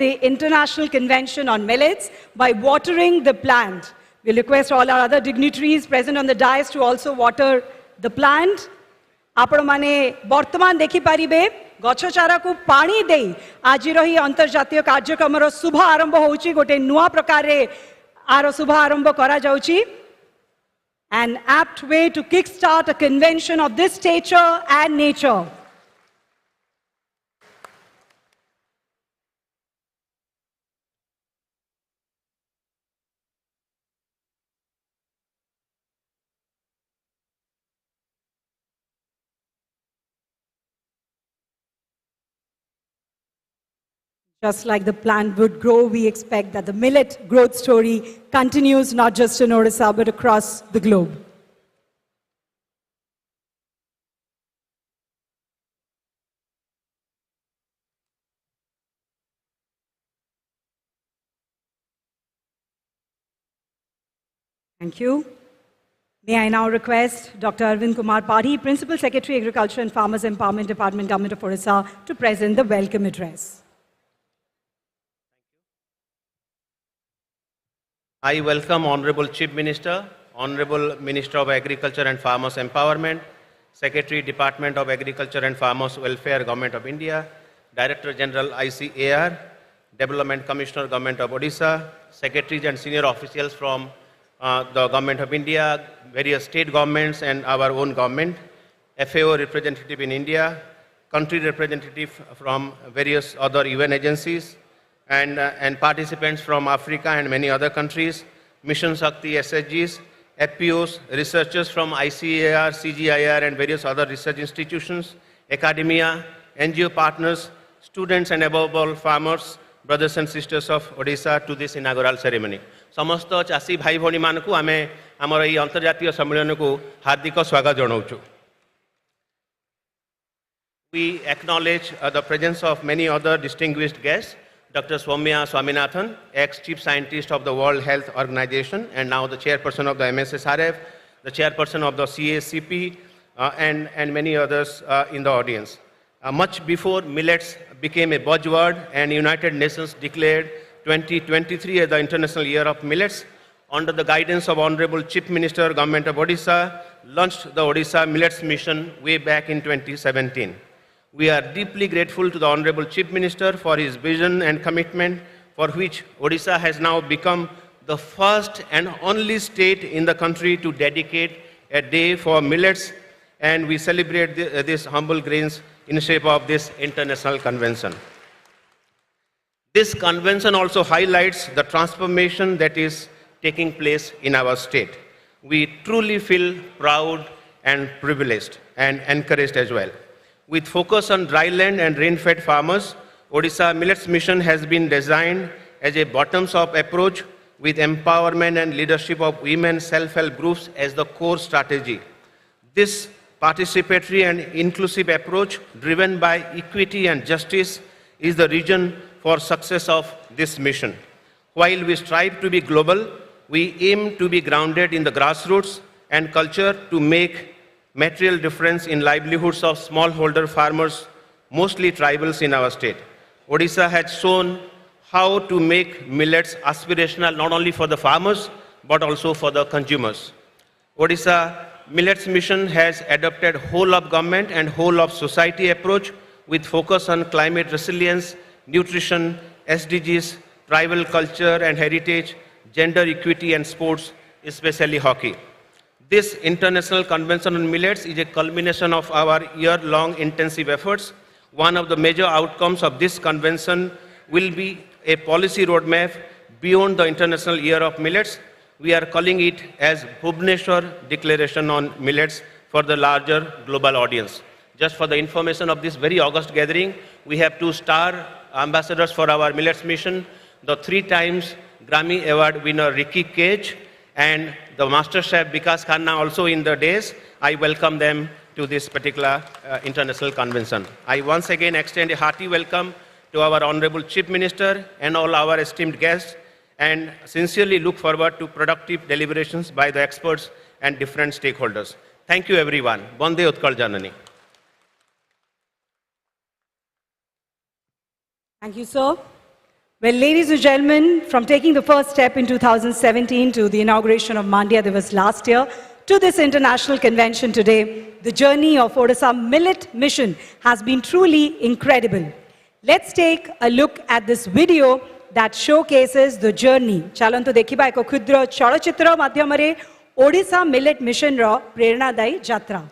the International Convention on Millets by watering the plant. We request all our other dignitaries present on the dais to also water the plant. आपण माने वर्तमान देखि पारिबे गछ चारा को पानी देई आज रही अंतर्जातीय कार्यक्रम शुभ आरंभ होउची गोटे नुआ प्रकार रे आरो शुभ आरंभ करा जाउची. An apt way to kickstart a convention of this stature and nature. Just like the plant would grow, we expect that the millet growth story continues not just in Odisha but across the globe. Thank you. May I now request Dr. Arvind Kumar Padhi, Principal Secretary, Agriculture and Farmers Empowerment Department, Government of Odisha, to present the welcome address. I welcome Honorable Chief Minister, Honorable Minister of Agriculture and Farmers Empowerment, Secretary, Department of Agriculture and Farmers Welfare, Government of India, Director General ICAR, Development Commissioner, Government of Odisha, Secretaries and senior officials from the Government of India, various state governments and our own government, FAO representative in India, country representative from various other UN agencies, and participants from Africa and many other countries, Mission Shakti SSGs, FPOs, researchers from ICAR, CGIAR and various other research institutions, academia, NGO partners, students and above all farmers, brothers and sisters of Odisha to this inaugural ceremony. समस्त चाषी भाई भौणी मानकु आमे हमर एई अंतर्जातीय सम्मेलन को हार्दिक स्वागत जणाउछु. We acknowledge the presence of many other distinguished guests. Dr. Soumya Swaminathan, ex-chief scientist of the World Health Organization and now the chairperson of the MSSRF, the chairperson of the CACP, and many others in the audience. Much before millets became a buzzword and United Nations declared 2023 as the International Year of Millets, under the guidance of Honorable Chief Minister, Government of Odisha, launched the Odisha Millets Mission way back in 2017. We are deeply grateful to the Honorable Chief Minister for his vision and commitment, for which Odisha has now become the first and only state in the country to dedicate a day for millets, and we celebrate this humble grains in shape of this international convention. This convention also highlights the transformation that is taking place in our state. We truly feel proud and privileged and encouraged as well. With focus on dryland and rain-fed farmers, Odisha Millets Mission has been designed as a bottoms-up approach with empowerment and leadership of women self-help groups as the core strategy. This participatory and inclusive approach, driven by equity and justice, is the reason for success of this mission. While we strive to be global, we aim to be grounded in the grassroots and culture to make material difference in livelihoods of smallholder farmers, mostly tribals in our state. Odisha has shown how to make millets aspirational not only for the farmers but also for the consumers. Odisha Millets Mission has adopted whole of government and whole of society approach with focus on climate resilience, nutrition, SDGs, tribal culture and heritage, gender equity and sports, especially hockey. This International Convention on Millets is a culmination of our year-long intensive efforts. One of the major outcomes of this convention will be a policy roadmap beyond the International Year of Millets. We are calling it as Bhubaneswar Declaration on Millets for the larger global audience. Just for the information of this very august gathering, we have 2 star ambassadors for our Millets Mission, the 3 times Grammy Award winner Ricky Cage, and the Master Chef Vikas Khanna also in the days. I welcome them to this particular international convention. I once again extend a hearty welcome to our Honorable Chief Minister and all our esteemed guests, and sincerely look forward to productive deliberations by the experts and different stakeholders. Thank you everyone. Bande Utkal Janani. Thank you, sir. Well, ladies and gentlemen, from taking the first step in 2017 to the inauguration of Mandya Divas last year, to this international convention today, the journey of Odisha Millet mission has been truly incredible. Let's take a look at this video that showcases the journey. Chalantu dekhiba eko khudra chalachitra madhyamare Odisha Millet mission ra preranaday jatra.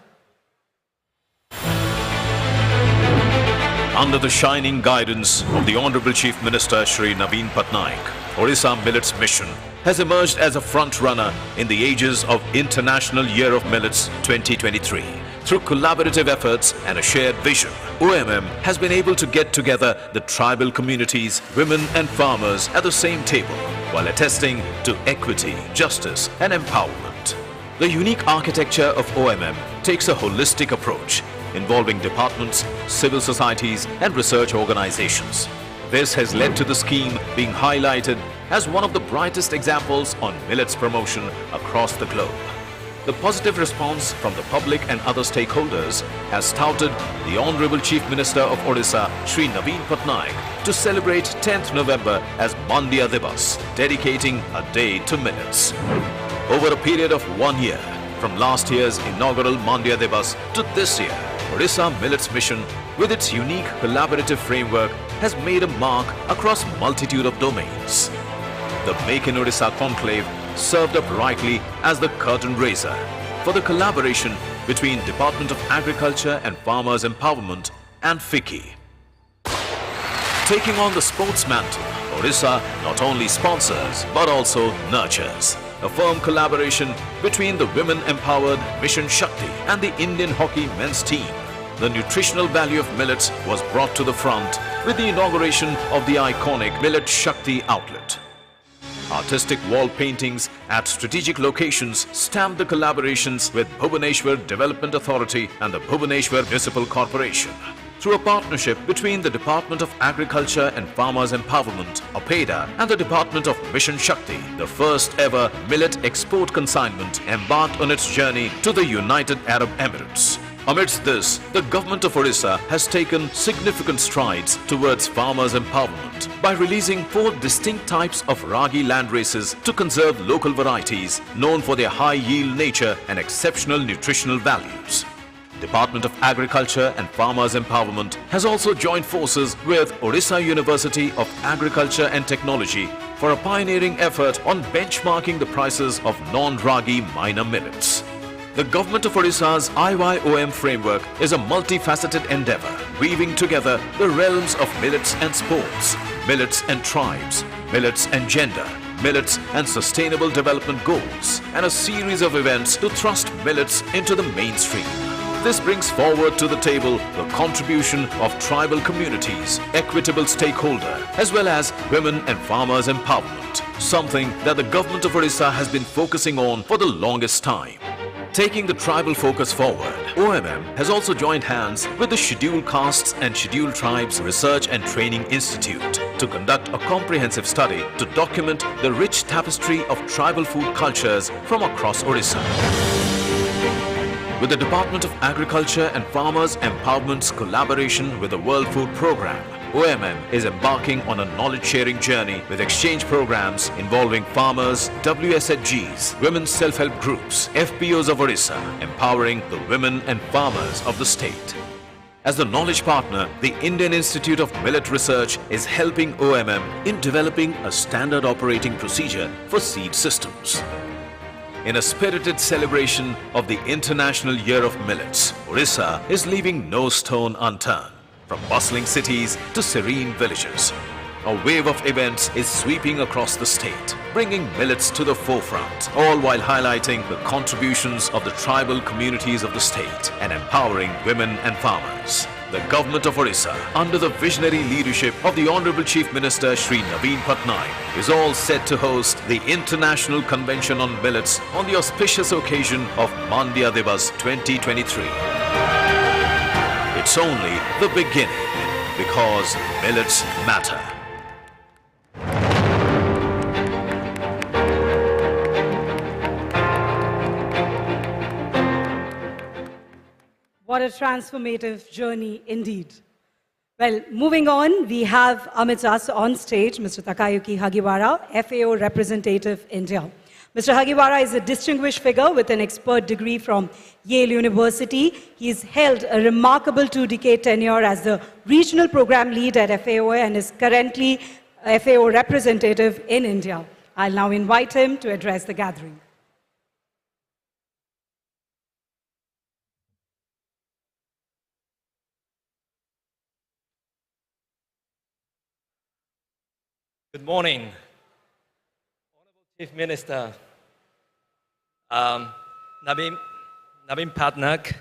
Under the shining guidance of the Honorable Chief Minister Shri Naveen Patnaik, Odisha Millets Mission has emerged as a front-runner in the aegis of International Year of Millets 2023. Through collaborative efforts and a shared vision, OMM has been able to get together the tribal communities, women and farmers at the same table while attesting to equity, justice and empowerment. The unique architecture of OMM takes a holistic approach involving departments, civil societies and research organizations. This has led to the scheme being highlighted as one of the brightest examples on millets promotion across the globe. The positive response from the public and other stakeholders has touted the Honorable Chief Minister of Odisha, Shri Naveen Patnaik, to celebrate 10th November as Mandya Divas, dedicating a day to millets. Over a period of 1 year, from last year's inaugural Mandya Divas to this year, Odisha Millets Mission, with its unique collaborative framework, has made a mark across multitude of domains. The Make in Odisha conclave served up rightly as the curtain raiser for the collaboration between Department of Agriculture and Farmers Empowerment and FICCI. Taking on the sports mantle, Odisha not only sponsors but also nurtures. A firm collaboration between the women-empowered Mission Shakti and the Indian hockey men's team. The nutritional value of millets was brought to the front with the inauguration of the iconic Millet Shakti outlet. Artistic wall paintings at strategic locations stamped the collaborations with Bhubaneswar Development Authority and the Bhubaneswar Municipal Corporation. Through a partnership between the Department of Agriculture and Farmers Empowerment, APEDA, and the Department of Mission Shakti, the first ever millet export consignment embarked on its journey to the United Arab Emirates. Amidst this, the government of Odisha has taken significant strides towards farmers' empowerment by releasing 4 distinct types of ragi land races to conserve local varieties known for their high yield nature and exceptional nutritional values. Department of Agriculture and Farmers Empowerment has also joined forces with Odisha University of Agriculture and Technology for a pioneering effort on benchmarking the prices of non-ragi minor millets. The Government of Odisha's IYOM framework is a multifaceted endeavour, weaving together the realms of millets and sports, millets and tribes, millets and gender, millets and sustainable development goals, and a series of events to thrust millets into the mainstream. This brings forward to the table the contribution of tribal communities, equitable stakeholder, as well as women and farmers empowerment, something that the government of Odisha has been focusing on for the longest time. Taking the tribal focus forward, OMM has also joined hands with the Scheduled Castes and Scheduled Tribes Research and Training Institute to conduct a comprehensive study to document the rich tapestry of tribal food cultures from across Odisha. With the Department of Agriculture and Farmers Empowerment's collaboration with the World Food Programme, OMM is embarking on a knowledge-sharing journey with exchange programs involving farmers, WSHGs, women's self-help groups, FPOs of Odisha, empowering the women and farmers of the state. As the knowledge partner, the Indian Institute of Millet Research is helping OMM in developing a standard operating procedure for seed systems. In a spirited celebration of the International Year of Millets, Odisha is leaving no stone unturned. From bustling cities to serene villages, a wave of events is sweeping across the state, bringing millets to the forefront, all while highlighting the contributions of the tribal communities of the state and empowering women and farmers. The government of Odisha, under the visionary leadership of the Honorable Chief Minister Shri Naveen Patnaik, is all set to host the International Convention on Millets on the auspicious occasion of Mandya Divas 2023. It's only the beginning, because millets matter. What a transformative journey indeed. Well, moving on, we have amidst us on stage Mr. Takayuki Hagiwara, FAO representative, India. Mr. Hagiwara is a distinguished figure with an expert degree from Yale University. He's held a remarkable 2-decade tenure as the regional program lead at FAO and is currently FAO representative in India. I'll now invite him to address the gathering. Good morning, Honorable Chief Minister, Naveen Patnaik,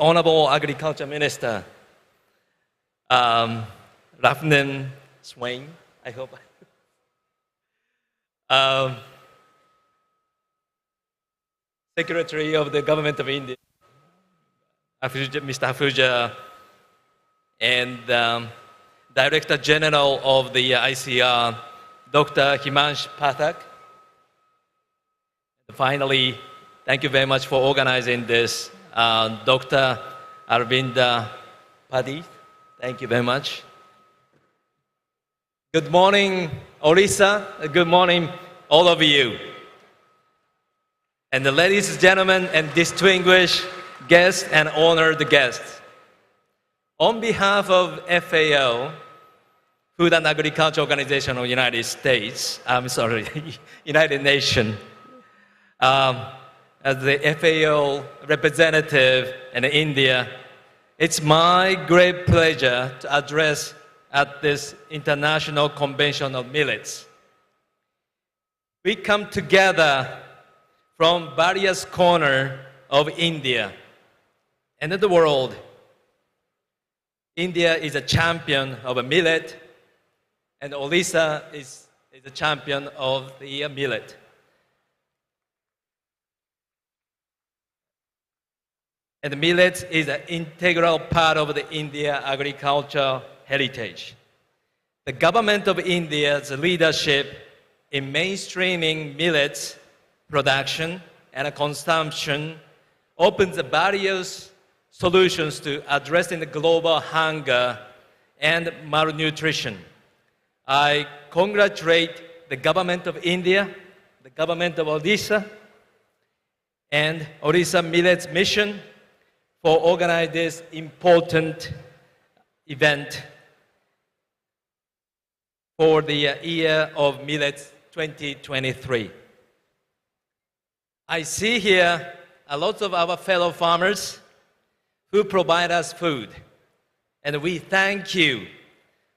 Honorable Agriculture Minister, Rafnan Swain, I hope. Secretary of the Government of India, Mr. Afuja, and Director General of the ICR, Dr. Himansh Pathak. Finally, thank you very much for organizing this, Dr. Arvinda Padhi. Thank you very much. Good morning, Odisha. Good morning, all of you. And the ladies and gentlemen and distinguished guests and honored guests. On behalf of FAO, Food and Agriculture Organization of the United States, United Nations, as the FAO representative in India, it's my great pleasure to address at this International Convention of Millets. We come together from various corners of India and of the world. India is a champion of a millet, and Odisha is a champion of the millet. And the millet is an integral part of the India agricultural heritage. The government of India's leadership in mainstreaming millets production and consumption opens the various solutions to addressing the global hunger and malnutrition. I congratulate the government of India, the government of Odisha, and Odisha Millets Mission for organizing this important event for the year of Millets 2023. I see here a lot of our fellow farmers who provide us food, and we thank you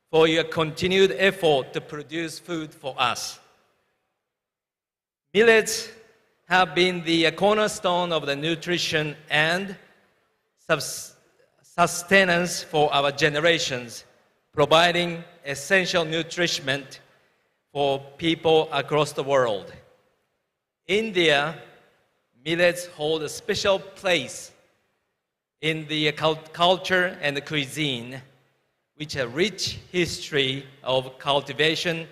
for your continued effort to produce food for us. Millets have been the cornerstone of the nutrition and sustenance for our generations, providing essential nourishment for people across the world. India, millets hold a special place in the culture and the cuisine, which have a rich history of cultivation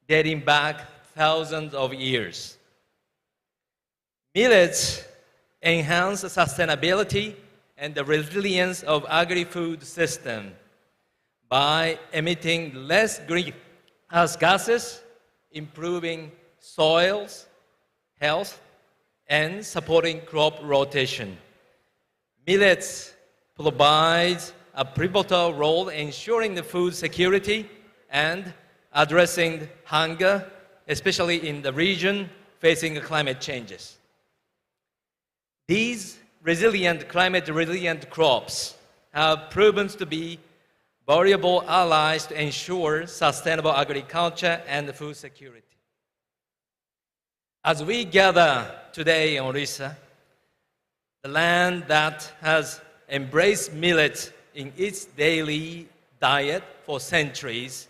dating back thousands of years. Millets enhance the sustainability and the resilience of agri-food system by emitting less greenhouse gases, improving soils health, and supporting crop rotation. Millets provide a pivotal role in ensuring the food security and addressing hunger, especially in the region facing climate changes. These climate-resilient crops have proven to be valuable allies to ensure sustainable agriculture and food security. As we gather today in Odisha, the land that has embraced millet in its daily diet for centuries,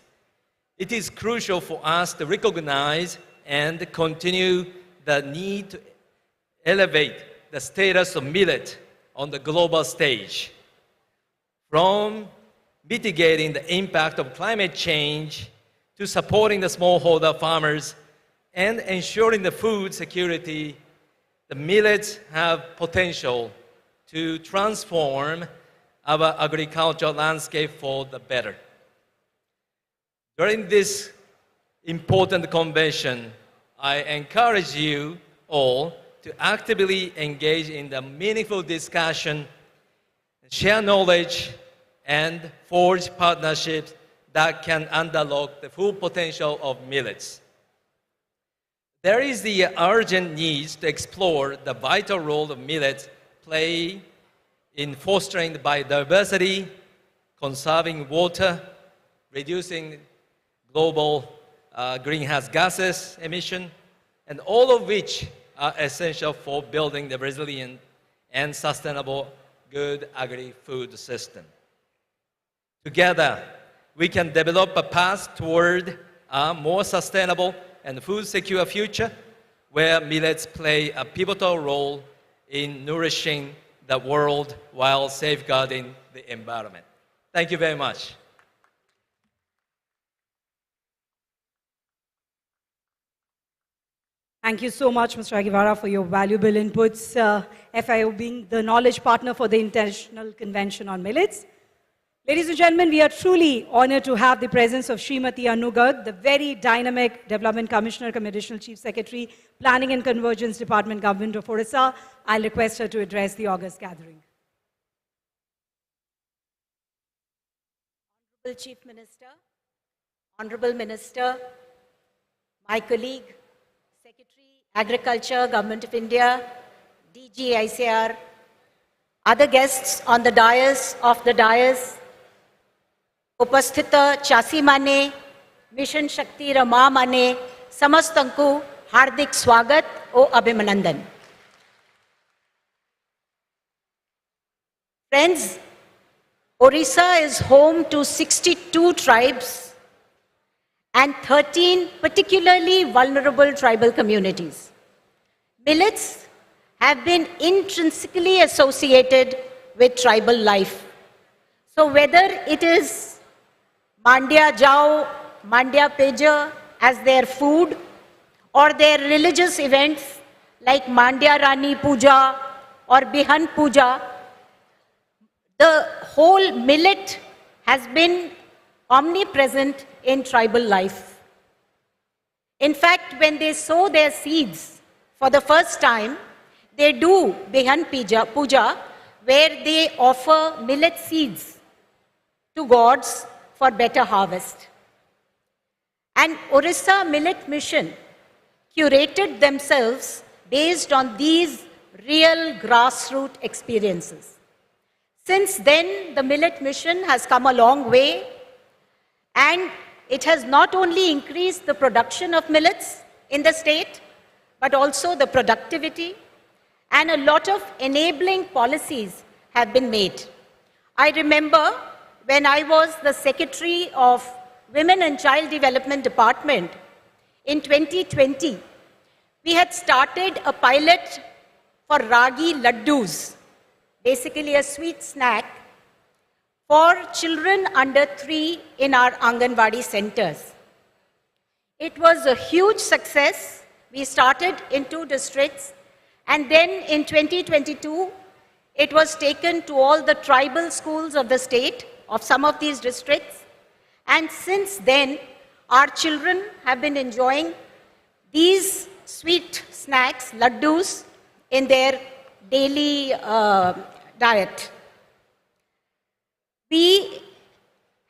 it is crucial for us to recognize and continue the need to elevate the status of millet on the global stage. From mitigating the impact of climate change to supporting the smallholder farmers and ensuring the food security, the millets have potential to transform our agricultural landscape for the better. During this important convention, I encourage you all to actively engage in the meaningful discussion, share knowledge, and forge partnerships that can unlock the full potential of millets. There is the urgent need to explore the vital role of millets play in fostering biodiversity, conserving water, reducing global greenhouse gases emission, and all of which are essential for building the resilient and sustainable good agri-food system. Together, we can develop a path toward a more sustainable and food-secure future where millets play a pivotal role in nourishing the world while safeguarding the environment. Thank you very much. Thank you so much, Mr. Agiwara, for your valuable inputs. FIO being the knowledge partner for the International Convention on Millets. Ladies and gentlemen, we are truly honored to have the presence of Srimati Unveiling, the very dynamic Development Commissioner, Additional Chief Secretary, Planning and Convergence Department, Government of Odisha. I'll request her to address the August gathering. Honorable Chief Minister, Honorable Minister, my colleague, Secretary, Agriculture, Government of India, DG ICR, other guests on the dais, उपस्थित चासी माने mission शक्ति र मां माने समस्तंकु हार्दिक स्वागत ओ अभिनंदन. Friends, Odisha is home to 62 tribes and 13 particularly vulnerable tribal communities. Millets have been intrinsically associated with tribal life. So whether it is Mandya Jao, Mandya Peja as their food, or their religious events like Mandya Rani Puja or Bihan Puja, the whole millet has been omnipresent in tribal life. In fact, when they sow their seeds for the first time, they do Bihan Puja, where they offer millet seeds to gods for better harvest. And Odisha Millet Mission curated themselves based on these real grassroots experiences. Since then, the Millet Mission has come a long way, and it has not only increased the production of millets in the state, but also the productivity, and a lot of enabling policies have been made. I remember when I was the Secretary of Women and Child Development Department in 2020, we had started a pilot for Ragi Laddus, basically a sweet snack for children under 3 in our Anganwadi centers. It was a huge success. We started in 2 districts, and then in 2022, it was taken to all the tribal schools of the state of some of these districts. And since then, our children have been enjoying these sweet snacks, laddus, in their daily diet. We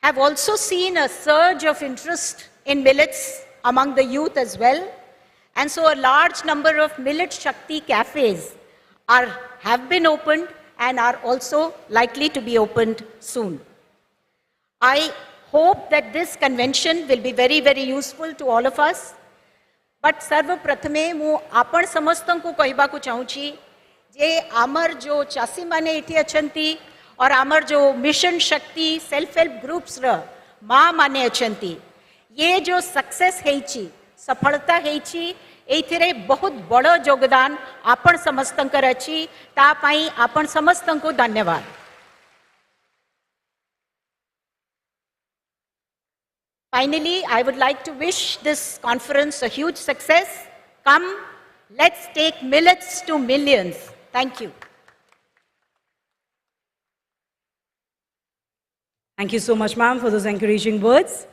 have also seen a surge of interest in millets among the youth as well. And so a large number of Millet Shakti cafes have been opened and are also likely to be opened soon. I hope that this convention will be very, very useful to all of us. But सर्व प्रथमे मु आपण समस्तन को कहबा को चाहूची जे आमर जो चासी माने इति अछंती और आमर जो मिशन शक्ति सेल्फ हेल्प ग्रुप्स र मां माने अछंती, ये जो सक्सेस हेची, सफलता हेची, एथिरे बहुत बड़ योगदान आपण समस्तंकर अछि, ता पई आपण समस्तन को धन्यवाद. Finally, I would like to wish this conference a huge success. Come, let's take millets to millions. Thank you. Thank you so much, ma'am, for those encouraging words.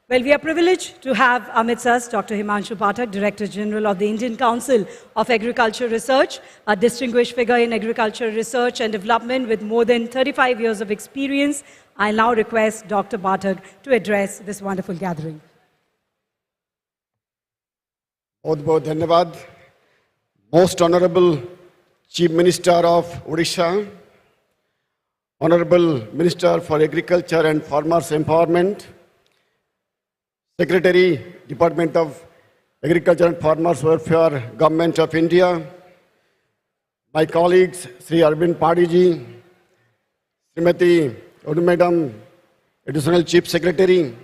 Well, we are privileged to have amidst us Dr. Himanshu Pathak, Director General of the Indian Council of Agriculture Research, a distinguished figure in agriculture research and development with more than 35 years of experience. I now request Dr. Pathak to address this wonderful gathering. बहुत धन्यवाद. Most Honorable Chief Minister of Odisha, Honorable Minister for Agriculture and Farmers Empowerment, Secretary, Department of Agriculture and Farmers Welfare, Government of India, my colleagues, Sri Arvind Padiji, Srimati Odu Madam, Additional Chief Secretary,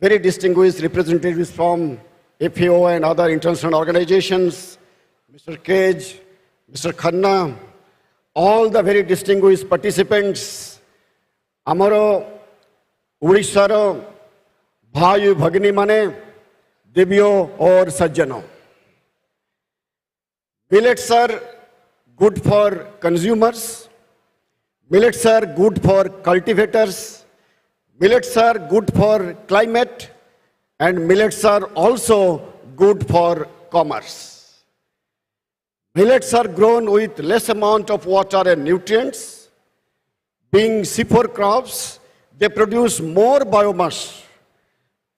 very distinguished representatives from FAO and other international organizations, Mr. Cage, Mr. Khanna, all the very distinguished participants, Amaro, Odisha, भाई भगिनी माने देवियों और सज्जनों. Millets are good for consumers, millets are good for cultivators, millets are good for climate, and millets are also good for commerce. Millets are grown with less amount of water and nutrients. Being C4 crops, they produce more biomass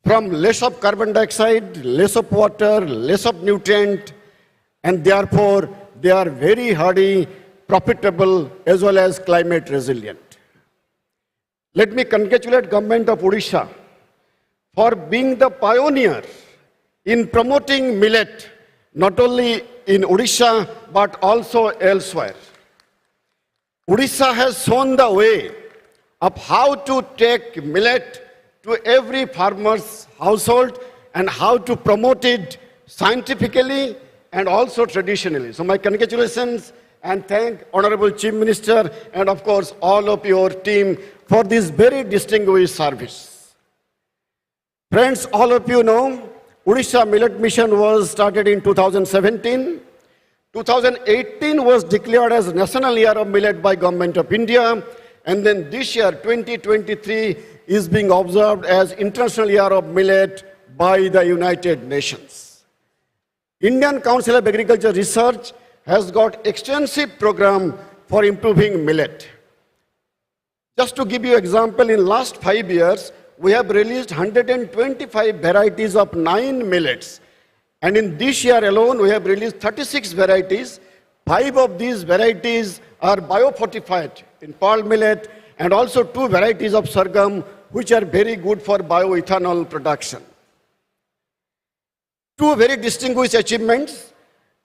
from less of carbon dioxide, less of water, less of nutrient, and therefore they are very hardy, profitable, as well as climate resilient. Let me congratulate Government of Odisha for being the pioneer in promoting millet, not only in Odisha, but also elsewhere. Odisha has shown the way of how to take millet to every farmer's household and how to promote it scientifically and also traditionally. So my congratulations and thank Honorable Chief Minister and of course all of your team for this very distinguished service. Friends, all of you know, Odisha Millet Mission was started in 2017. 2018 was declared as National Year of Millet by Government of India. And then this year, 2023, is being observed as International Year of Millet by the United Nations. Indian Council of Agriculture Research has got extensive program for improving millet. Just to give you example, in last 5 years, we have released 125 varieties of 9 millets. And in this year alone, we have released 36 varieties. 5 of these varieties are biofortified in pearl millet, and also 2 varieties of sorghum, which are very good for bioethanol production. 2 very distinguished achievements.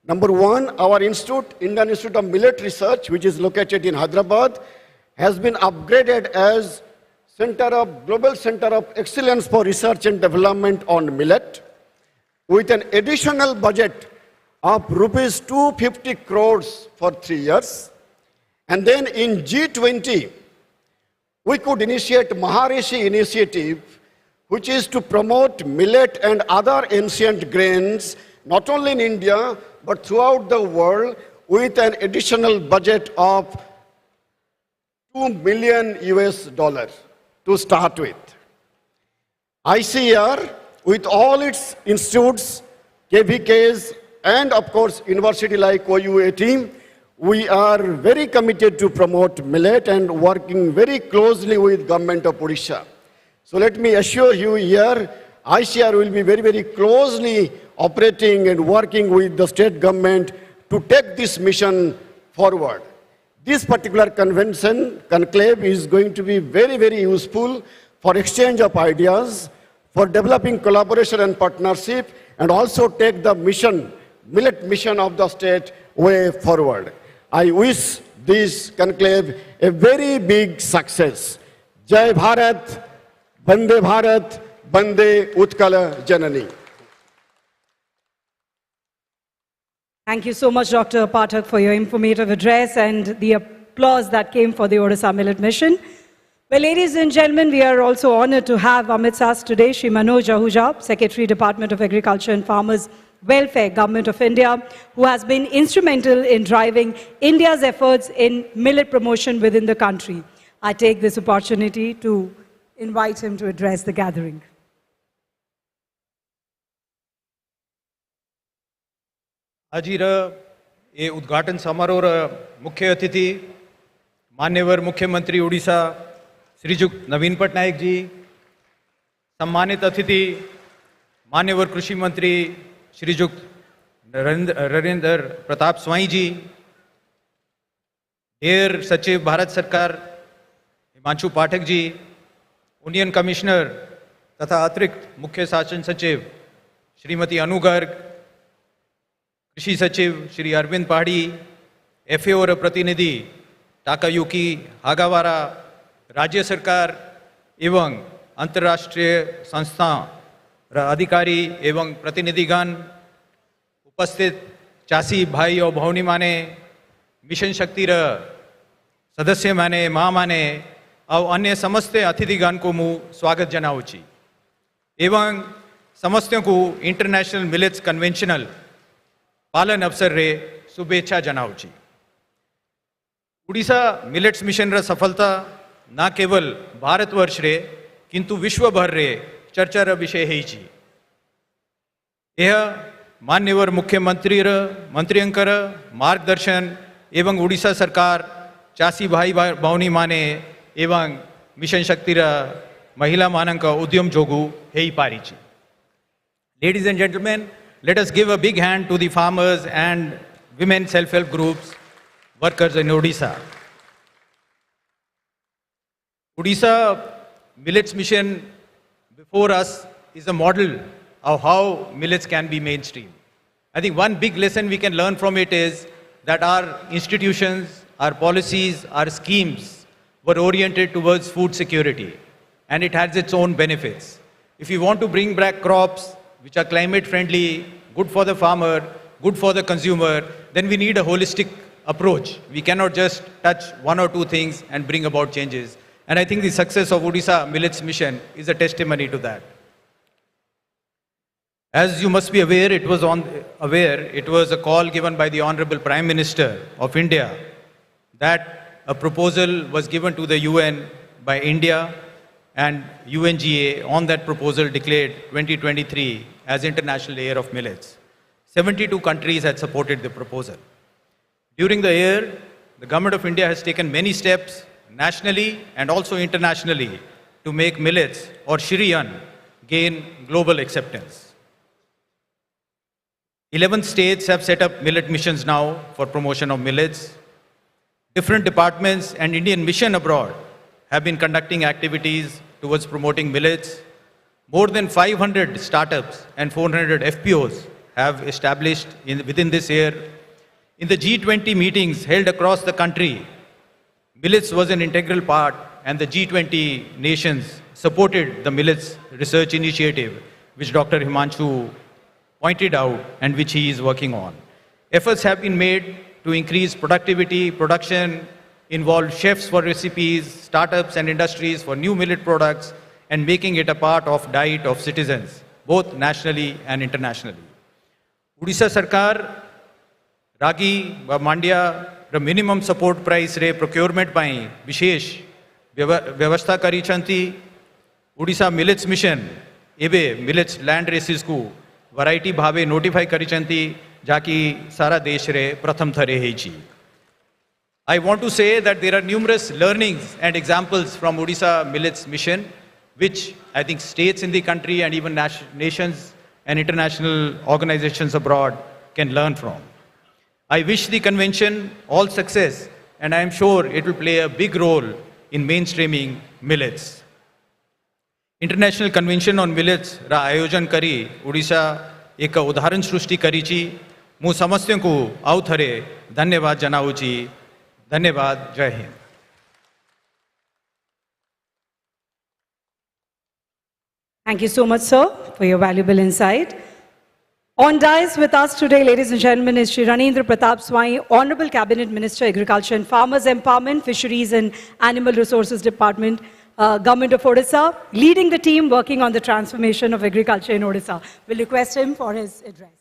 Number 1, our institute, Indian Institute of Millet Research, which is located in Hyderabad, has been upgraded as Global Center of Excellence for Research and Development on Millet, with an additional budget of rupees 250 crores for 3 years. And then in G20, we could initiate Maharishi initiative, which is to promote millet and other ancient grains, not only in India, but throughout the world, with an additional budget of $2 million to start with. ICAR, with all its institutes, KVKs, and of course, university like OUAT, we are very committed to promote millet and working very closely with Government of Odisha. So let me assure you here, ICAR will be very, very closely operating and working with the state government to take this mission forward. This particular conclave is going to be very, very useful for exchange of ideas, for developing collaboration and partnership, and also take the mission, millet mission of the state way forward. I wish this conclave a very big success. Jai Bharat, Bande Utkala Janani. Thank you so much, Dr. Pathak, for your informative address and the applause that came for the Odisha Millet Mission. Well, ladies and gentlemen, we are also honored to have amidst us today Shri Manoj Ahuja, Secretary, Department of Agriculture and Farmers Welfare, Government of India, who has been instrumental in driving India's efforts in millet promotion within the country. I take this opportunity to invite him to address the gathering. आजीर ये उद्घाटन समारोह मुख्य अतिथि मान्यवर मुख्यमंत्री उड़ीसा श्रीजुक्त नवीन पटनायक जी, सम्मानित अतिथि मान्यवर कृषि मंत्री श्रीजुक्त नरेंद्र प्रताप स्वाई जी, एयर सचिव भारत सरकार हिमांशु पाठक जी, यूनियन कमिश्नर तथा अतिरिक्त मुख्य शासन सचिव श्रीमती अनु गर्ग, कृषि सचिव श्री अरविंद पहाड़ी, एफएओ प्रतिनिधि टाकायुकी हागावारा, राज्य सरकार एवं अंतर्राष्ट्रीय संस्था अधिकारी एवं प्रतिनिधिगण, उपस्थित चासी भाई और भौनी माने, मिशन शक्ति सदस्य माने, माँ माने और अन्य समस्त अतिथिगण को मु स्वागत जनाऊँगी एवं समस्त को इंटरनेशनल मिलेट्स कन्वेंशनल पालन अवसर रे शुभेच्छा जनाऊँगी। उड़ीसा मिलेट्स मिशन रा सफलता न केवल भारतवर्ष रे किंतु विश्व भर रे चर्चार विषय है। यह मान्यवर मुख्यमंत्री मंत्रियंकर मार्गदर्शन एवं उड़ीसा सरकार चासी भाई भौनी माने एवं मिशन शक्ति महिला मानक उद्यम जोगु है पारी। Ladies and gentlemen, let us give a big hand to the farmers and women self-help groups, workers in Odisha. Odisha Millets Mission before us is a model of how millets can be mainstream. I think one big lesson we can learn from it is that our institutions, our policies, our schemes were oriented towards food security, and it has its own benefits. If you want to bring back crops which are climate friendly, good for the farmer, good for the consumer, then we need a holistic approach. We cannot just touch one or two things and bring about changes. And I think the success of Odisha Millets Mission is a testimony to that. As you must be aware, it was a call given by the Honorable Prime Minister of India that a proposal was given to the UN by India, and UNGA on that proposal declared 2023 as International Year of Millets. 72 countries had supported the proposal. During the year, the Government of India has taken many steps nationally and also internationally to make millets or Shiriyan gain global acceptance. 11 states have set up millet missions now for promotion of millets. Different departments and Indian mission abroad have been conducting activities towards promoting millets. More than 500 startups and 400 FPOs have established within this year. In the G20 meetings held across the country, millets was an integral part, and the G20 nations supported the millets research initiative, which Dr. Himanshu pointed out and which he is working on. Efforts have been made to increase productivity, production, involve chefs for recipes, startups and industries for new millet products, and making it a part of diet of citizens, both nationally and internationally. Odisha Sarkar, Ragi, Mandia, minimum support price re procurement pai vishesh vyavastha kari chanti. Odisha Millets Mission, ebe millets land races ku variety bhave notify kari chanti, jaki sara desh re pratham thare heichi. I want to say that there are numerous learnings and examples from Odisha Millets Mission, which I think states in the country and even nations and international organizations abroad can learn from. I wish the convention all success, and I am sure it will play a big role in mainstreaming millets. International Convention on Millets ra ayojan kari Odisha एक उदाहरण सृष्टि करी छी। मु समस्त को आउ थरे धन्यवाद जनाऊ छी। धन्यवाद। जय Hind. Thank you so much, sir, for your valuable insight. On dais with us today, ladies and gentlemen, is Shri Ranendra Pratap Swai, Honorable Cabinet Minister, Agriculture and Farmers Empowerment, Fisheries and Animal Resources Department, Government of Odisha, leading the team working on the transformation of agriculture in Odisha. We'll request him for his address.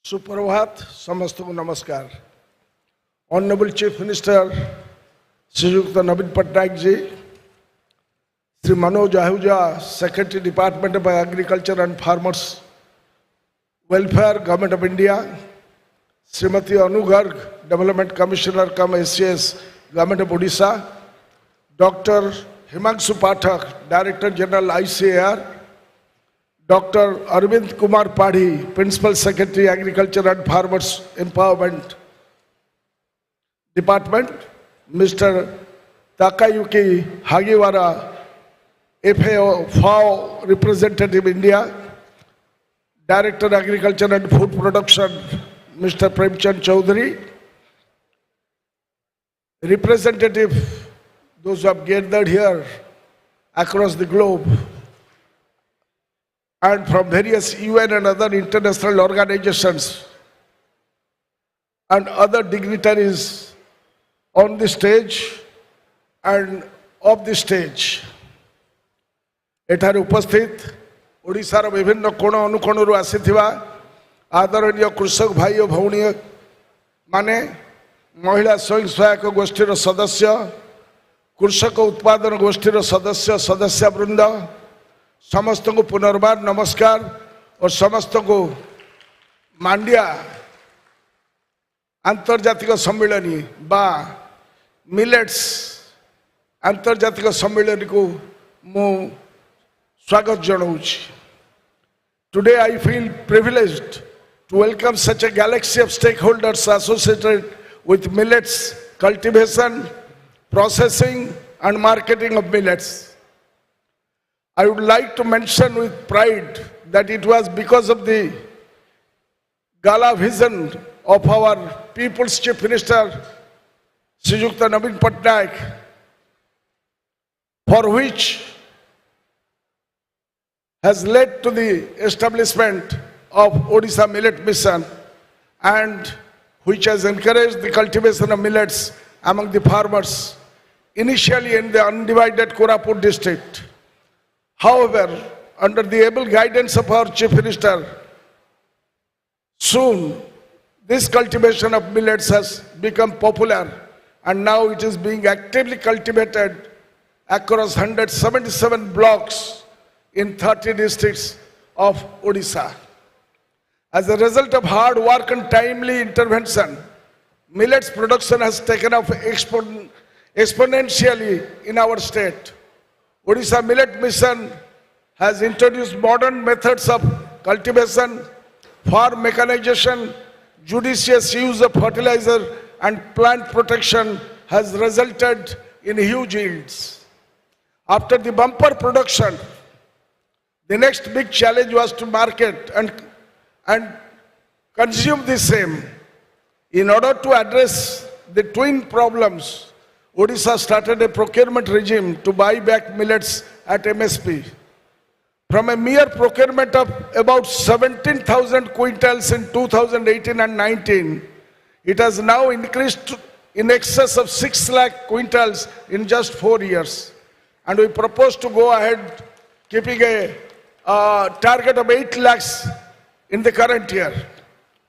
सुप्रभात, समस्त को नमस्कार। Honorable Chief Minister Srijukta Naveen Patnaik ji, Sri Manoj Ahuja, Secretary Department of Agriculture and Farmers Welfare, Government of India, Srimati Anu Garg, Development Commissioner cum SCS, Government of Odisha, Dr. Himanshu Pathak, Director General ICAR, Dr. Arvind Kumar Padhi, Principal Secretary Agriculture and Farmers Empowerment Department, Mr. Takayuki Hagiwara, FAO Representative India, Director Agriculture and Food Production, Mr. Premchand Chaudhary, representative, those who have gathered here across the globe, and from various UN and other international organizations, and other dignitaries on the stage and off the stage. एठारे उपस्थित ओडिशार विभिन्न कोण अनुकोणरू आसीथिबा आदरणीय कृषक भाई और भौणी माने, महिला स्वयं सहायक गोष्ठीर सदस्य, कृषक उत्पादन गोष्ठीर सदस्य सदस्यवृंद, समस्त को पुनर्बार नमस्कार और समस्त को मांडिया आंतर्जातिक सम्मेलनी बा मिलेट्स आंतर्जातिक सम्मेलन को मु स्वागत जनाऊँच। Today I feel privileged to welcome such a galaxy of stakeholders associated with millets cultivation, processing and marketing of millets. I would like to mention with pride that it was because of the gala vision of our People's Chief Minister Srijukta Naveen Patnaik, for which has led to the establishment of Odisha Millet Mission, and which has encouraged the cultivation of millets among the farmers, initially in the undivided Koraput district. However, under the able guidance of our Chief Minister, soon this cultivation of millets has become popular, and now it is being actively cultivated across 177 blocks in 30 districts of Odisha. As a result of hard work and timely intervention, millets production has taken off exponentially in our state. Odisha Millet Mission has introduced modern methods of cultivation, farm mechanization, judicious use of fertilizer and plant protection has resulted in huge yields. After the bumper production, the next big challenge was to market and consume the same. In order to address the twin problems, Odisha started a procurement regime to buy back millets at MSP. From a mere procurement of about 17,000 quintals in 2018 and 19, it has now increased to in excess of 6 lakh quintals in just 4 years. And we propose to go ahead keeping a target of 8 lakhs in the current year.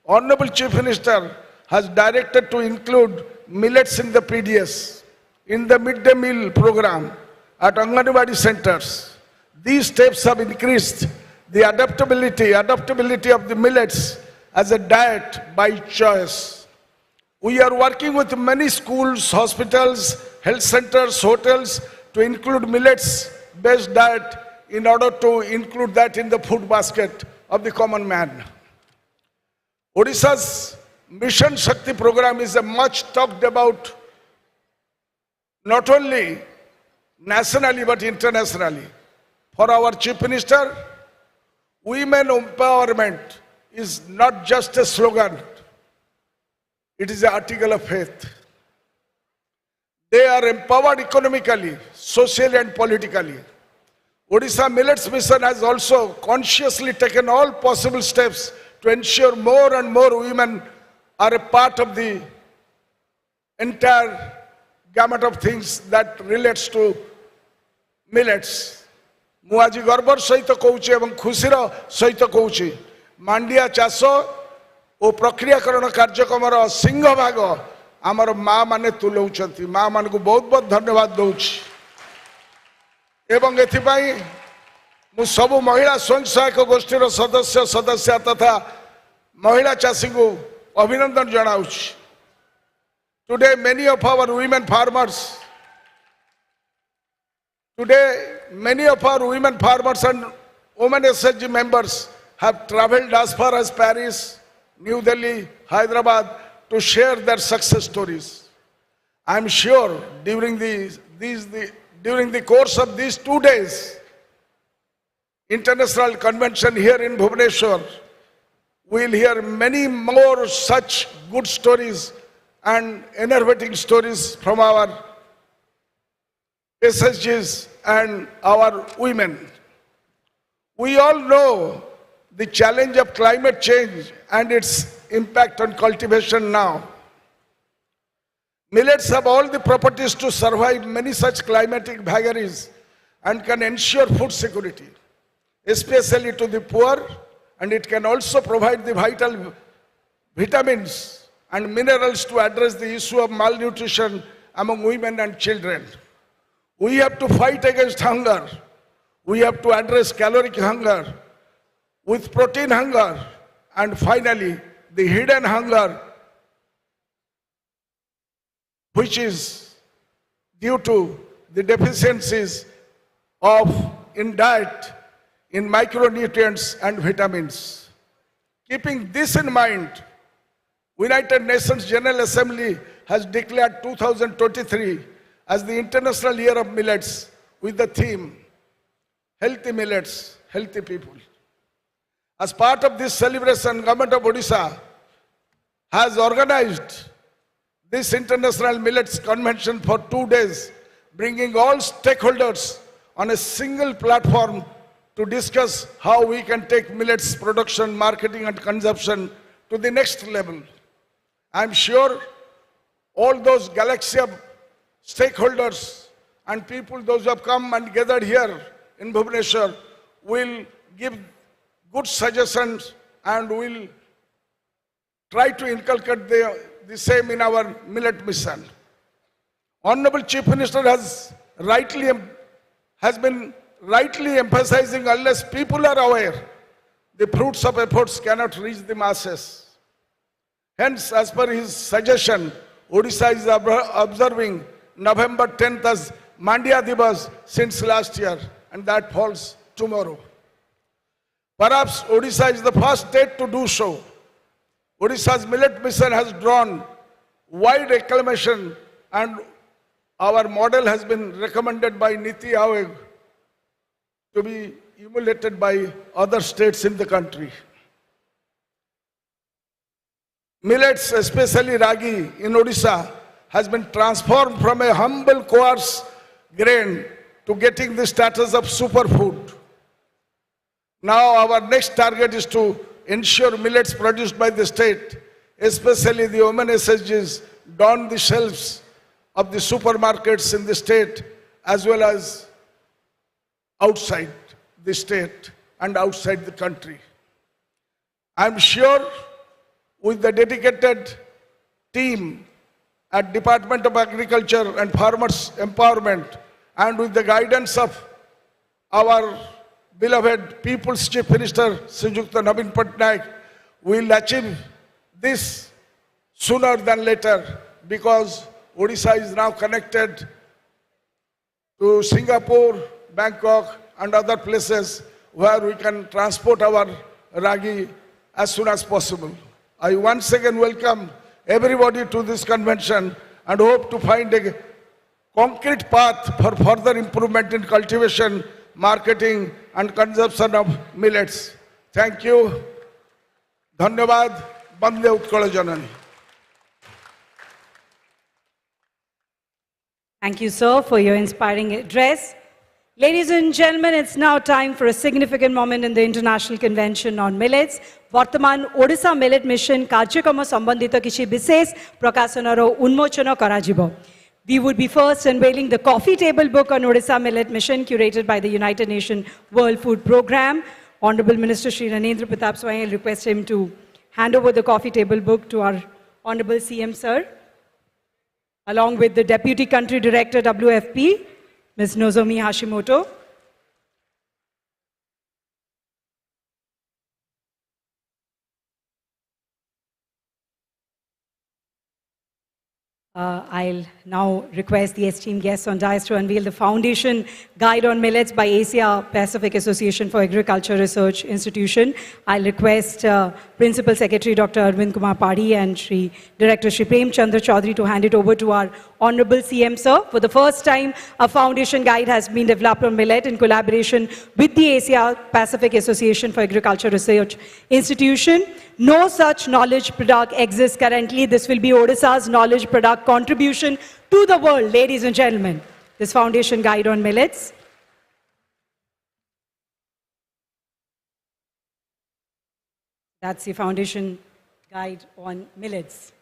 Honorable Chief Minister has directed to include millets in the PDS, in the midday meal program at Anganwadi centers. These steps have increased the adaptability of the millets as a diet by choice. We are working with many schools, hospitals, health centers, hotels to include millets-based diet in order to include that in the food basket of the common man. Odisha's Mission Shakti program is a much talked about not only nationally but internationally. For our Chief Minister, women empowerment is not just a slogan, it is an article of faith. They are empowered economically, socially and politically. Odisha Millets Mission has also consciously taken all possible steps to ensure more and more women are a part of the entire gamut of things that relates to millets. ମୁଁ ଆଜି ଗର୍ବର ସହିତ କହୁଛି ଏବଂ ଖୁସିର ସହିତ କହୁଛି, ମାଣ୍ଡିଆ ଚାଷ ଓ ପ୍ରକ୍ରିୟାକରଣ କାର୍ଯ୍ୟକ୍ରମର ସିଂହଭାଗ आमर माँ माने तुलाउछंती माँ मान को बहुत बहुत धन्यवाद दउछि एवं एथिपाई मु सब महिला स्वयं सहायक गोष्ठी सदस्य सदस्य तथा महिला चाषी को अभिनंदन जनाउछि Today, many of our women farmers, and women SHG members have traveled as far as Paris, New Delhi, Hyderabad to share their success stories. I am sure during the course of these 2 days, international convention here in Bhubaneswar, we will hear many more such good stories and enervating stories from our SSGs and our women. We all know the challenge of climate change and its impact on cultivation now. Millets have all the properties to survive many such climatic vagaries and can ensure food security, especially to the poor, and it can also provide the vital vitamins and minerals to address the issue of malnutrition among women and children. We have to fight against hunger. We have to address caloric hunger with protein hunger, and finally the hidden hunger, which is due to the deficiencies in diet, in micronutrients and vitamins. Keeping this in mind, United Nations General Assembly has declared 2023 as the International Year of Millets with the theme, Healthy Millets, Healthy People. As part of this celebration, Government of Odisha has organized this International Millets Convention for 2 days, bringing all stakeholders on a single platform to discuss how we can take millets production, marketing and consumption to the next level. I'm sure all those galaxy of stakeholders and people, those who have come and gathered here in Bhubaneswar, will give good suggestions and will try to inculcate the same in our millet mission. Honorable Chief Minister has been rightly emphasizing, unless people are aware, the fruits of efforts cannot reach the masses. Hence, as per his suggestion, Odisha is observing November 10th as Mandiya Divas since last year, and that falls tomorrow. Perhaps Odisha is the first state to do so. Odisha's millet mission has drawn wide acclamation, and our model has been recommended by Niti Aayog to be emulated by other states in the country. Millets, especially ragi in Odisha, has been transformed from a humble coarse grain to getting the status of superfood. Now our next target is to ensure millets produced by the state, especially the women SSGs, don the shelves of the supermarkets in the state as well as outside the state and outside the country. I'm sure with the dedicated team at Department of Agriculture and Farmers Empowerment, and with the guidance of our beloved People's Chief Minister, Srijukta Naveen Patnaik, we will achieve this sooner than later, because Odisha is now connected to Singapore, Bangkok and other places where we can transport our ragi as soon as possible. I once again welcome everybody to this convention and hope to find a concrete path for further improvement in cultivation, marketing and consumption of millets. Thank you. Dhanyavad. Bande Utkala Janani. Thank you, sir, for your inspiring address. Ladies and gentlemen, it's now time for a significant moment in the International Convention on Millets. Vartaman Odisha Millet Mission Karyakama Sambandhita Kichi Bises Prakasanaro Unmochana Karajibo. We would be first unveiling the coffee table book on Odisha Millet Mission, curated by the United Nations World Food Programme. Honorable Minister Shri Nanendra Pratap Swami, I'll request him to hand over the coffee table book to our Honorable CM, sir. along with the Deputy Country Director, WFP, Ms. Nozomi Hashimoto. I'll now request the esteemed guests on dais to unveil the Foundation Guide on Millets by Asia Pacific Association for Agriculture Research Institution. I'll request Principal Secretary Dr. Arvind Kumar Padi and Director Shri Prem Chandra Chaudhary to hand it over to our Honorable CM Sir. For the first time, a Foundation Guide has been developed on millet in collaboration with the Asia Pacific Association for Agriculture Research Institution. No such knowledge product exists currently. This will be Odisha's knowledge product contribution to the world, ladies and gentlemen. This Foundation Guide on Millets. That's the Foundation Guide on Millets.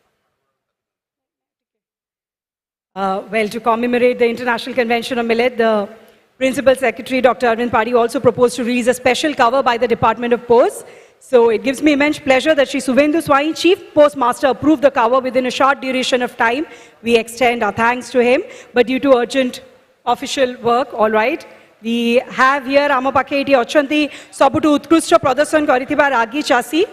Well, to commemorate the International Convention on Millet, the Principal Secretary, Dr. Arvind Padi, also proposed to release a special cover by the Department of Posts. So it gives me immense pleasure that Shri Suvendu Swai, Chief Postmaster, approved the cover within a short duration of time. We extend our thanks to him. But due to urgent official work, all right, we have here Amapake iti achanti sabutu utkrishta pradashan karithiba ragi chasi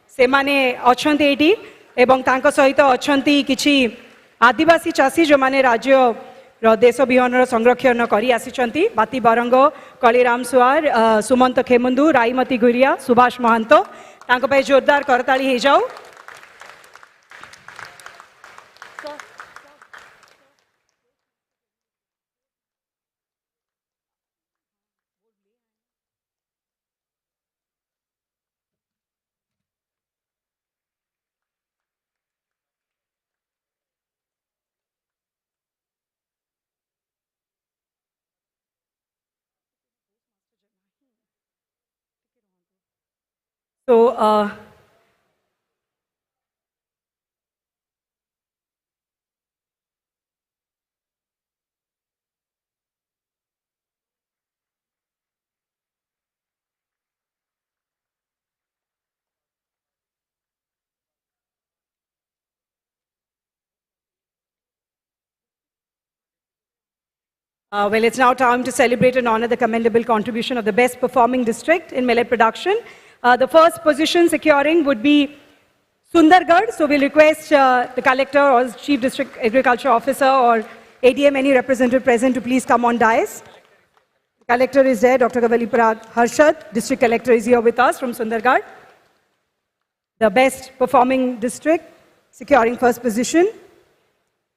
semane achanti iti ebong tanka sahita achanti kichi आदिवासी चाषी जो माने राज्य देश विहन संरक्षण करी आसिचंती बाती बरंग कलिराम सुआर सुमंत खेमुंदु राईमती गुरिया सुभाष महंत तांको पे जोरदार करताली हे जाओ। So, well, it's now time to celebrate and honor the commendable contribution of the best performing district in millet production. The first position securing would be Sundargarh. So we'll request the collector or chief district agriculture officer or ADM, any representative present, to please come on dais. The collector is there, Dr. Kavalipurad Harshad. District collector is here with us from Sundargarh. The best performing district securing first position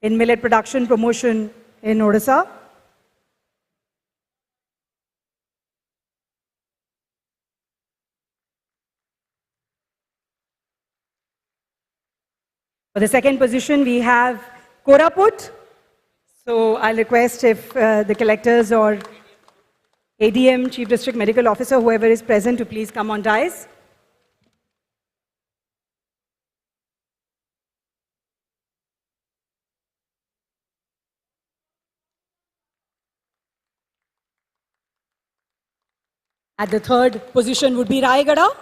in millet production promotion in Odisha. For the second position, we have Koraput. So I'll request if the collectors or ADM, Chief District Medical Officer, whoever is present, to please come on dais. At the third position would be Rayagada.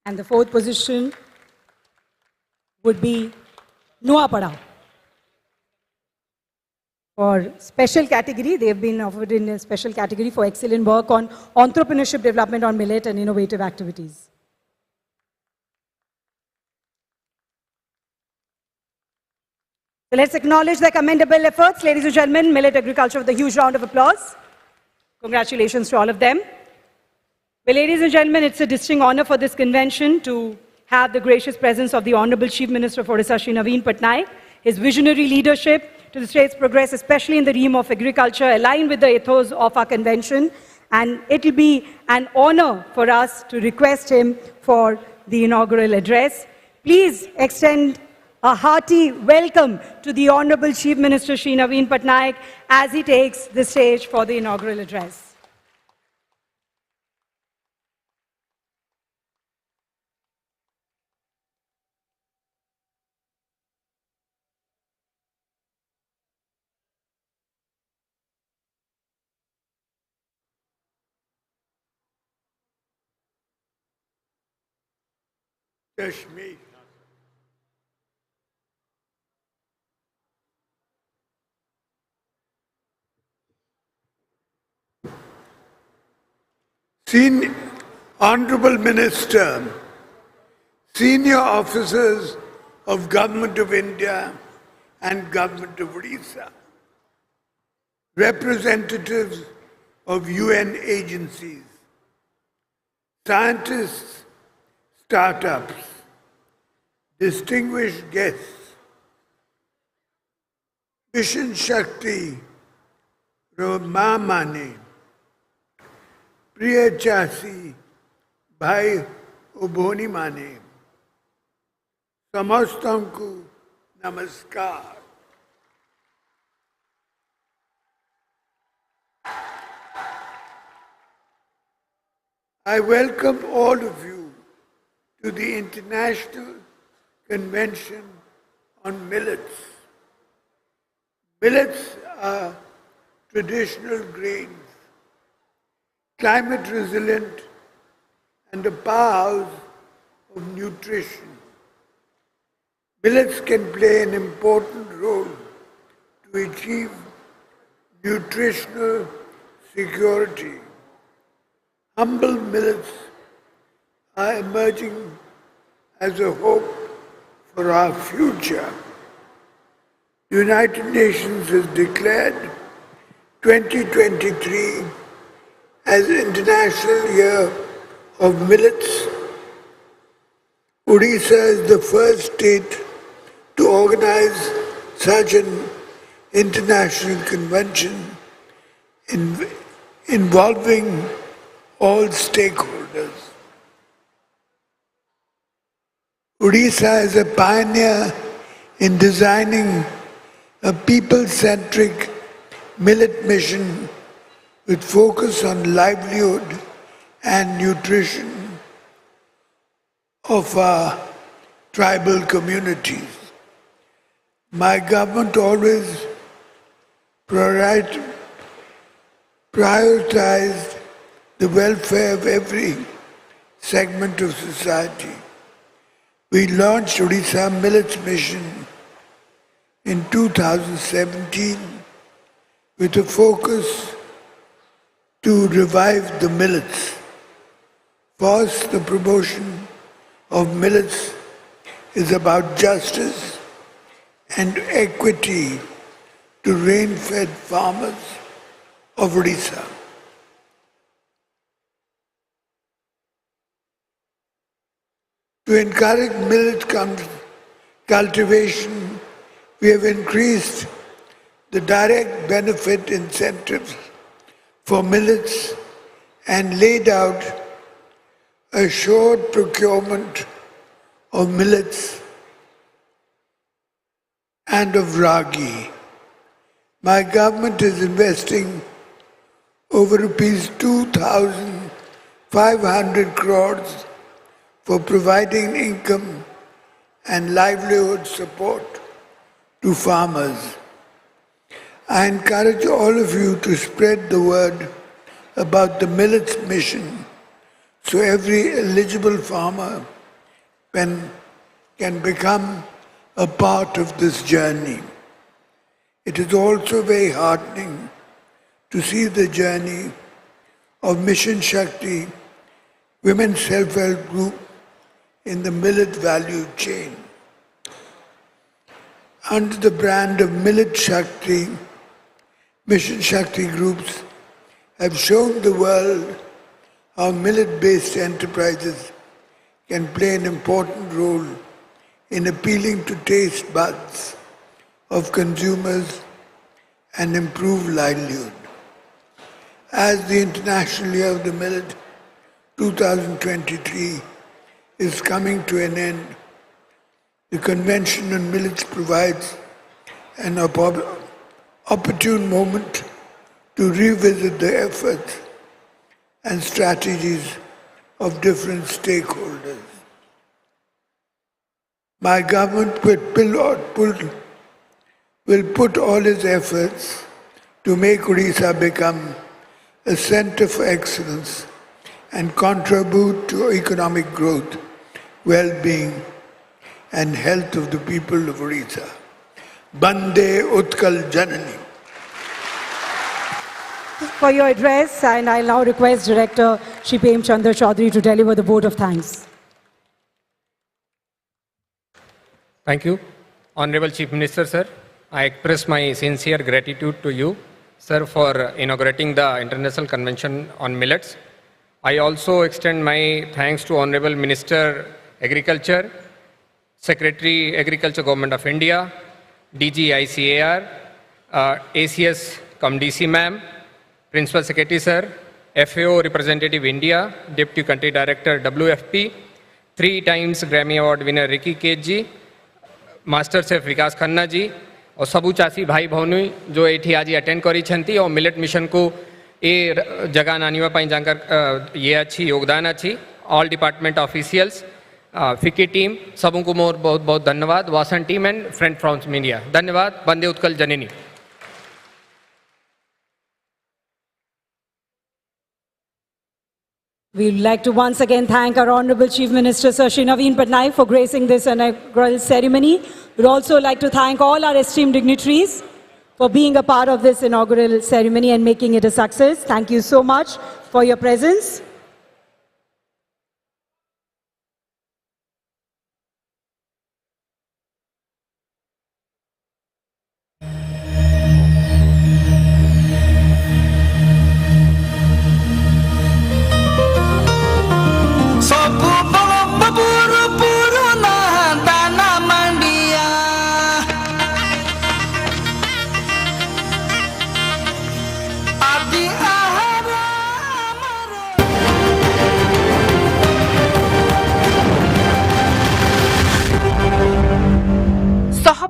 And the fourth position would be Nuapada. For special category, they have been offered in a special category for excellent work on entrepreneurship development on millet and innovative activities. So let's acknowledge their commendable efforts. Ladies and gentlemen, millet agriculture with a huge round of applause. Congratulations to all of them. Well, ladies and gentlemen, it's a distinct honor for this convention to have the gracious presence of the Honorable Chief Minister of Odisha, Shri Naveen Patnaik. His visionary leadership to the state's progress, especially in the realm of agriculture, aligned with the ethos of our convention. And it will be an honor for us to request him for the inaugural address. Please extend a hearty welcome to the Honorable Chief Minister, Shri Naveen Patnaik, as he takes the stage for the inaugural address. Kashmir. Honorable Minister, senior officers of Government of India and Government of Odisha, representatives of UN agencies, scientists, startups, distinguished guests, Mission Shakti Romamane, Priya Chasi Bhai Ubhoni Mane, Samastanku Namaskar. I welcome all of you to the International Convention on Millets. Millets are traditional grains, climate resilient, and a powerhouse of nutrition. Millets can play an important role to achieve nutritional security. Humble millets are emerging as a hope for our future. The United Nations has declared 2023 as International Year of Millets. Odisha is the first state to organize such an international convention involving all stakeholders. Odisha is a pioneer in designing a people-centric millet mission with focus on livelihood and nutrition of our tribal communities. My government always prioritized the welfare of every segment of society. We launched Odisha Millets Mission in 2017 with a focus to revive the millets. For us, the promotion of millets is about justice and equity to rain-fed farmers of Odisha. To encourage millet cultivation, we have increased the direct benefit incentives for millets and laid out assured procurement of millets and of ragi. My government is investing over rupees 2,500 crores for providing income and livelihood support to farmers. I encourage all of you to spread the word about the Millets Mission so every eligible farmer can become a part of this journey. It is also very heartening to see the journey of Mission Shakti, women's self-help group in the millet value chain. Under the brand of Millet Shakti, Mission Shakti groups have shown the world how millet-based enterprises can play an important role in appealing to taste buds of consumers and improve livelihood. As the International Year of the Millet 2023 is coming to an end, the Convention on Millets provides an opportune moment to revisit the efforts and strategies of different stakeholders. My government will put all its efforts to make Odisha become a center for excellence and contribute to economic growth well-being and health of the people of Odisha. Bande Utkal Janani. For your address, and I'll now request Director Shri Prem Chandra Chaudhary to deliver the vote of thanks. Thank you. Honorable Chief Minister, sir, I express my sincere gratitude to you, sir, for inaugurating the International Convention on Millets. I also extend my thanks to Honorable Minister Agriculture, Secretary Agriculture Government of India, DG ICAR, ACS cum DC ma'am, Principal Secretary sir, FAO Representative India, Deputy Country Director WFP, 3 times Grammy Award winner Ricky Cage ji, master chef विकास खन्ना जी और सबू चासी भाई भौनी जो ये आज attend करी और millet mission को ये जगह नानिवा पाई जानकर ये अच्छी योगदान अच्छी all department officials FICCI team सबों को मोर बहुत बहुत धन्यवाद वासन team and friend from media धन्यवाद बंदे उत्कल जननी We'd like to once again thank our Honorable Chief Minister, Sir Shri Naveen Patnaik, for gracing this inaugural ceremony. We'd also like to thank all our esteemed dignitaries for being a part of this inaugural ceremony and making it a success. Thank you so much for your presence.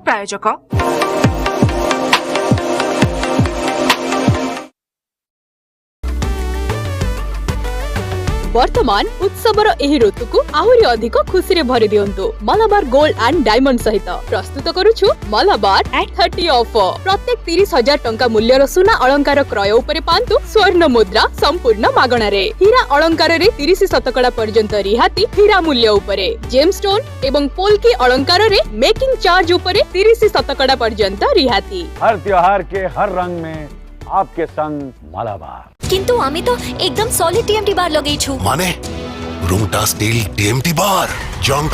प्रायोजक वर्तमान उत्सवर एही ऋतु को आहुरी अधिक खुशी रे भरि दियंतु Malabar gold and diamond सहित प्रस्तुत करूछु मलाबार @30 ऑफर प्रत्येक 30,000 टंका मूल्यर सुना अलंकार क्रय उपरे पांतु स्वर्ण मुद्रा संपूर्ण मागणा रे हीरा अलंकार रे 30% पर्यंत रिहाती हीरा मूल्य उपरे जेमस्टोन एवं पोल्की अलंकार रे मेकिंग चार्ज उपरे 30% पर्यंत रिहाती हर त्योहार के हर रंग में आपके संग मलाबार किंतु आमी तो एकदम सॉलिड टीएमटी बार लगेई छु माने रूमटा स्टील टीएमटी बार जंग